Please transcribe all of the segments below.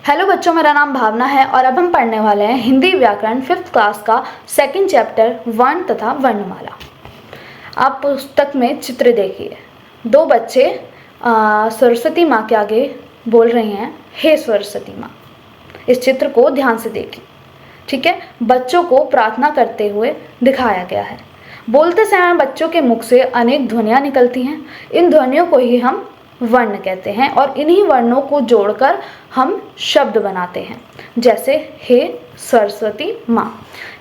Hello बच्चों, मेरा नाम भावना है और अब हम पढ़ने वाले हैं हिंदी व्याकरण 5th क्लास का सेकंड चैप्टर वर्ण तथा वर्णमाला। आप पुस्तक में चित्र देखिए। दो बच्चे सरस्वती माँ के आगे बोल रहे हैं, हे सरस्वती माँ। इस चित्र को ध्यान से देखिए, ठीक है। बच्चों को प्रार्थना करते हुए दिखाया गया है। बोलते समय बच्चों के मुख से अनेक ध्वनियाँ निकलती हैं। इन ध्वनियों को ही हम वर्ण कहते हैं और इन्हीं वर्णों को जोड़कर हम शब्द बनाते हैं। जैसे हे सरस्वती माँ।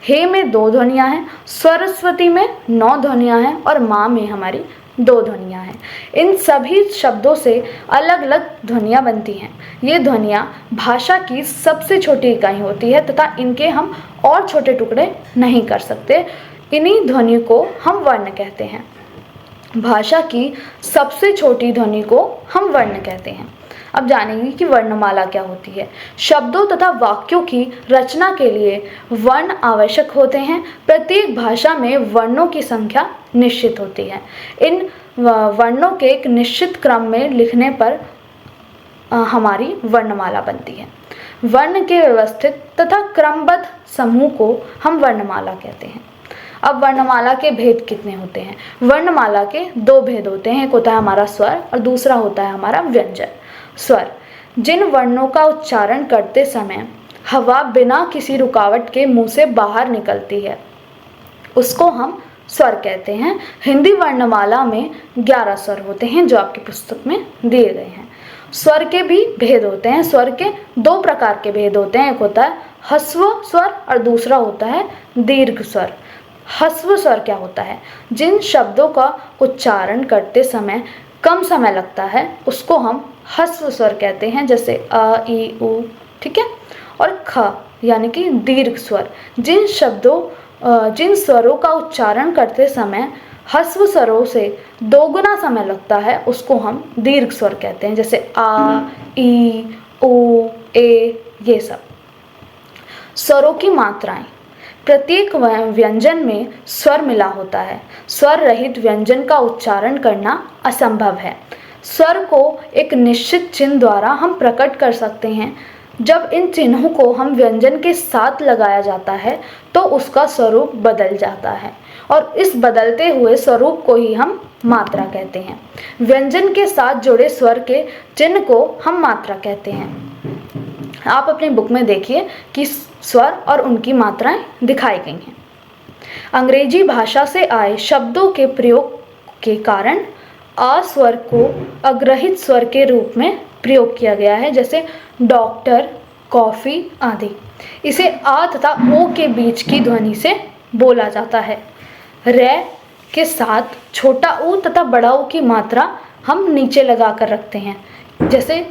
हे में 2 ध्वनियाँ हैं, सरस्वती में 9 ध्वनियाँ हैं और माँ में हमारी 2 ध्वनियाँ हैं। इन सभी शब्दों से अलग अलग ध्वनियाँ बनती हैं। ये ध्वनियाँ भाषा की सबसे छोटी इकाई होती है तथा इनके हम और छोटे टुकड़े नहीं कर सकते। इन्हीं ध्वनि को हम वर्ण कहते हैं। भाषा की सबसे छोटी ध्वनि को हम वर्ण कहते हैं। अब जानेंगे कि वर्णमाला क्या होती है। शब्दों तथा वाक्यों की रचना के लिए वर्ण आवश्यक होते हैं। प्रत्येक भाषा में वर्णों की संख्या निश्चित होती है। इन वर्णों के एक निश्चित क्रम में लिखने पर हमारी वर्णमाला बनती है। वर्ण के व्यवस्थित तथा क्रमबद्ध समूह को हम वर्णमाला कहते हैं। अब वर्णमाला के भेद कितने होते हैं? वर्णमाला के 2 भेद होते हैं। एक होता है हमारा स्वर और दूसरा होता है हमारा व्यंजन। स्वर, जिन वर्णों का उच्चारण करते समय हवा बिना किसी रुकावट के मुंह से बाहर निकलती है, उसको हम स्वर कहते हैं। हिंदी वर्णमाला में 11 स्वर होते हैं जो आपकी पुस्तक में दिए गए हैं। स्वर के भी भेद होते हैं। स्वर के 2 प्रकार के भेद होते हैं। एक होता है ह्रस्व स्वर और दूसरा होता है दीर्घ स्वर। ह्रस्व स्वर क्या होता है? जिन शब्दों का उच्चारण करते समय कम समय लगता है उसको हम ह्रस्व स्वर कहते हैं, जैसे अ, ई, उ, ठीक है। और ख यानी कि दीर्घ स्वर। जिन स्वरों का उच्चारण करते समय ह्रस्व स्वरों से 2 गुना समय लगता है उसको हम दीर्घ स्वर कहते हैं, जैसे आ, ई, ओ, ए, ये सब। स्वरों की मात्राएं। प्रत्येक व्यंजन में स्वर मिला होता है। स्वर रहित व्यंजन का उच्चारण करना असंभव है। स्वर को एक निश्चित चिन्ह द्वारा हम प्रकट कर सकते हैं। जब इन चिन्हों को हम व्यंजन के साथ लगाया जाता है तो उसका स्वरूप बदल जाता है और इस बदलते हुए स्वरूप को ही हम मात्रा कहते हैं। व्यंजन के साथ जुड़े स्वर के चिन्ह को हम मात्रा कहते हैं। आप अपनी बुक में देखिए कि स्वर और उनकी मात्राएं दिखाई गई हैं। अंग्रेजी भाषा से आए शब्दों के प्रयोग के कारण आ स्वर को अग्रहित स्वर के रूप में प्रयोग किया गया है, जैसे डॉक्टर, कॉफ़ी आदि। इसे आ तथा ओ के बीच की ध्वनि से बोला जाता है। रै के साथ छोटा ऊ तथा बड़ा ऊ की मात्रा हम नीचे लगा कर रखते हैं, जैसे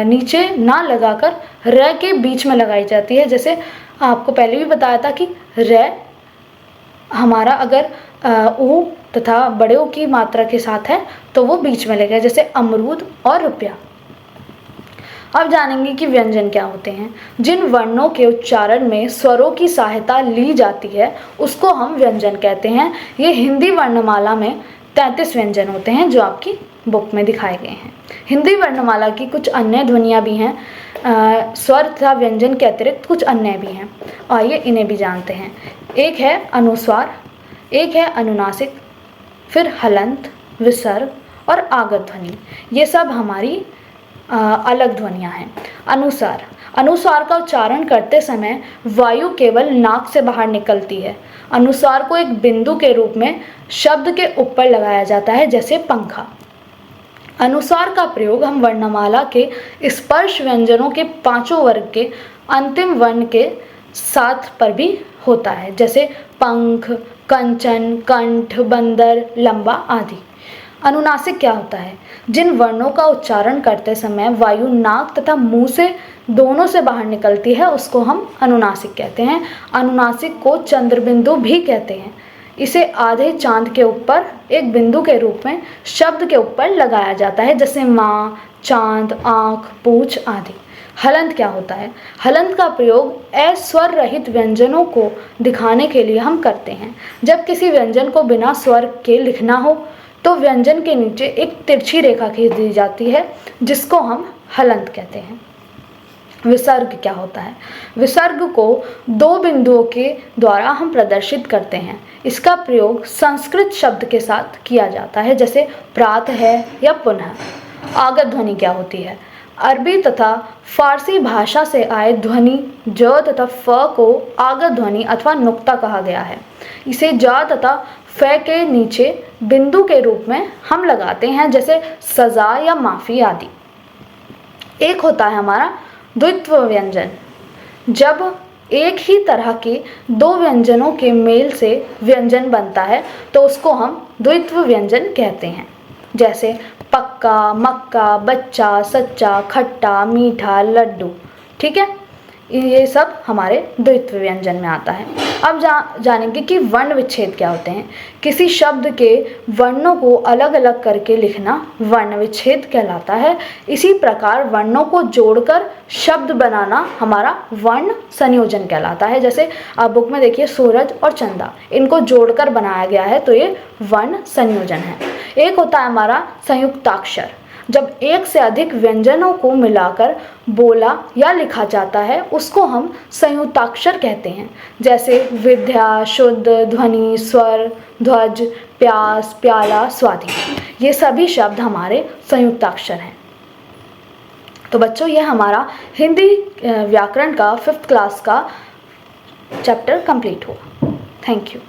नीचे ना लगाकर र के बीच में लगाई जाती है। जैसे आपको पहले भी बताया था कि र हमारा अगर ऊ तथा बड़े ऊ की मात्रा के साथ है तो वो बीच में लगेगा, जैसे अमरूद और रुपया। अब जानेंगे कि व्यंजन क्या होते हैं। जिन वर्णों के उच्चारण में स्वरों की सहायता ली जाती है उसको हम व्यंजन कहते हैं। ये हिंदी वर्णमाला में 33 व्यंजन होते हैं जो आपकी बुक में दिखाए गए हैं। हिंदी वर्णमाला की कुछ अन्य ध्वनियाँ भी हैं। स्वर तथा व्यंजन के अतिरिक्त कुछ अन्य भी हैं। आइए इन्हें भी जानते हैं। एक है अनुस्वार, एक है अनुनासिक, फिर हलंत, विसर्ग और आगत ध्वनि। ये सब हमारी अलग ध्वनियाँ हैं। अनुस्वार, अनुस्वार का उच्चारण करते समय वायु केवल नाक से बाहर निकलती है। अनुस्वार को एक बिंदु के रूप में शब्द के ऊपर लगाया जाता है, जैसे पंखा। अनुस्वार का प्रयोग हम वर्णमाला के स्पर्श व्यंजनों के 5 वर्ग के अंतिम वर्ण के साथ पर भी होता है, जैसे पंख, कंचन, कंठ, बंदर, लंबा आदि। अनुनासिक क्या होता है? जिन वर्णों का उच्चारण करते समय वायु नाक तथा मुंह से दोनों से बाहर निकलती है उसको हम अनुनासिक कहते हैं। अनुनासिक को चंद्रबिंदु भी कहते हैं। इसे आधे चांद के ऊपर एक बिंदु के रूप में शब्द के ऊपर लगाया जाता है, जैसे माँ, चांद, आँख, पूँछ आदि। हलंत क्या होता है? हलंत का प्रयोग अस्वर रहित व्यंजनों को दिखाने के लिए हम करते हैं। जब किसी व्यंजन को बिना स्वर के लिखना हो तो व्यंजन के नीचे एक तिरछी रेखा खींच दी जाती है जिसको हम हलंत कहते हैं। विसर्ग क्या होता है? विसर्ग को दो बिंदुओं के द्वारा हम प्रदर्शित करते हैं। इसका प्रयोग संस्कृत शब्द के साथ किया जाता है, जैसे प्रातः या पुनः। आगत ध्वनि क्या होती है? अरबी तथा फारसी भाषा से आए ध्वनि ज तथा फ को आगत ध्वनि अथवा नुक्ता कहा गया है। इसे ज तथा फ के नीचे बिंदु के रूप में हम लगाते हैं, जैसे सजा या माफी आदि। एक होता है हमारा द्वित्व व्यंजन। जब एक ही तरह के दो व्यंजनों के मेल से व्यंजन बनता है तो उसको हम द्वित्व व्यंजन कहते हैं, जैसे पक्का, मक्का, बच्चा, सच्चा, खट्टा, मीठा, लड्डू। ठीक है, ये सब हमारे द्वित्व व्यंजन में आता है। अब जानेंगे कि वर्ण विच्छेद क्या होते हैं। किसी शब्द के वर्णों को अलग अलग करके लिखना वर्ण विच्छेद कहलाता है। इसी प्रकार वर्णों को जोड़कर शब्द बनाना हमारा वर्ण संयोजन कहलाता है। जैसे आप बुक में देखिए सूरज और चंदा, इनको जोड़कर बनाया गया है, तो ये वर्ण संयोजन है। एक होता है हमारा संयुक्ताक्षर। जब एक से अधिक व्यंजनों को मिलाकर बोला या लिखा जाता है उसको हम संयुक्ताक्षर कहते हैं, जैसे विद्या, शुद्ध, ध्वनि, स्वर, ध्वज, प्यास, प्याला, स्वाधीन। ये सभी शब्द हमारे संयुक्ताक्षर हैं। तो बच्चों, ये हमारा हिंदी व्याकरण का 5th क्लास का चैप्टर कंप्लीट हुआ। Thank you.